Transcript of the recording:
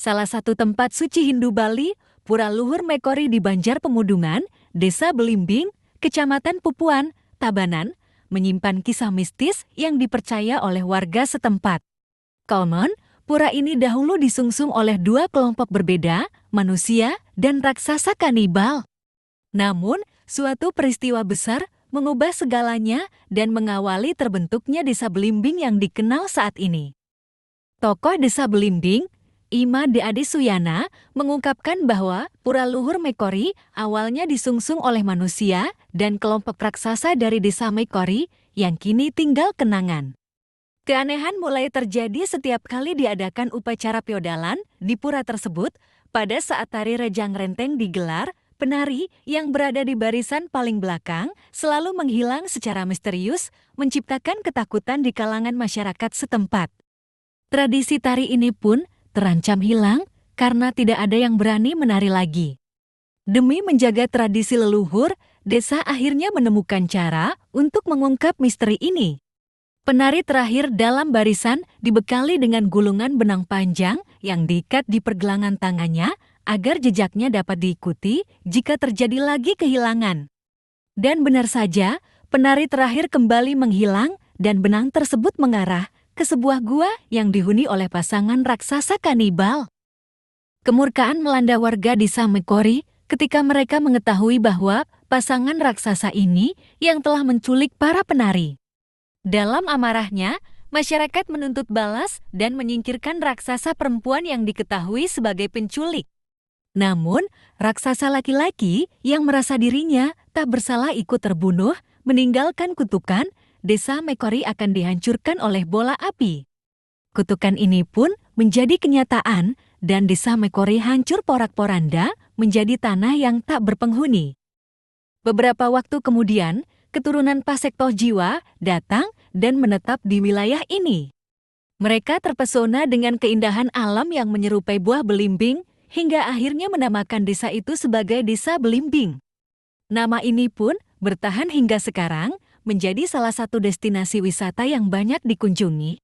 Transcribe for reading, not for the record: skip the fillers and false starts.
Salah satu tempat suci Hindu Bali, Pura Luhur Mekori di Banjar Pemudungan, Desa Belimbing, Kecamatan Pupuan, Tabanan, menyimpan kisah mistis yang dipercaya oleh warga setempat. Konon, pura ini dahulu disungsung oleh dua kelompok berbeda, manusia dan raksasa kanibal. Namun, suatu peristiwa besar mengubah segalanya dan mengawali terbentuknya Desa Belimbing yang dikenal saat ini. Tokoh Desa Belimbing, Ima De Ade Suyana, mengungkapkan bahwa Pura Luhur Mekori awalnya disungsung oleh manusia dan kelompok raksasa dari Desa Mekori yang kini tinggal kenangan. Keanehan mulai terjadi setiap kali diadakan upacara feodalan di pura tersebut. Pada saat tari Rejang Renteng digelar, penari yang berada di barisan paling belakang selalu menghilang secara misterius, menciptakan ketakutan di kalangan masyarakat setempat. Tradisi tari ini pun terancam hilang karena tidak ada yang berani menari lagi. Demi menjaga tradisi leluhur, desa akhirnya menemukan cara untuk mengungkap misteri ini. Penari terakhir dalam barisan dibekali dengan gulungan benang panjang yang diikat di pergelangan tangannya agar jejaknya dapat diikuti jika terjadi lagi kehilangan. Dan benar saja, penari terakhir kembali menghilang dan benang tersebut mengarah ke sebuah gua yang dihuni oleh pasangan raksasa kanibal. Kemurkaan melanda warga Desa Mekori ketika mereka mengetahui bahwa pasangan raksasa ini yang telah menculik para penari. Dalam amarahnya, masyarakat menuntut balas dan menyingkirkan raksasa perempuan yang diketahui sebagai penculik. Namun, raksasa laki-laki yang merasa dirinya tak bersalah ikut terbunuh, meninggalkan kutukan, Desa Mekori akan dihancurkan oleh bola api. Kutukan ini pun menjadi kenyataan dan Desa Mekori hancur porak-poranda menjadi tanah yang tak berpenghuni. Beberapa waktu kemudian, keturunan Pasek Tohjiwa datang dan menetap di wilayah ini. Mereka terpesona dengan keindahan alam yang menyerupai buah belimbing hingga akhirnya menamakan desa itu sebagai Desa Belimbing. Nama ini pun bertahan hingga sekarang, menjadi salah satu destinasi wisata yang banyak dikunjungi.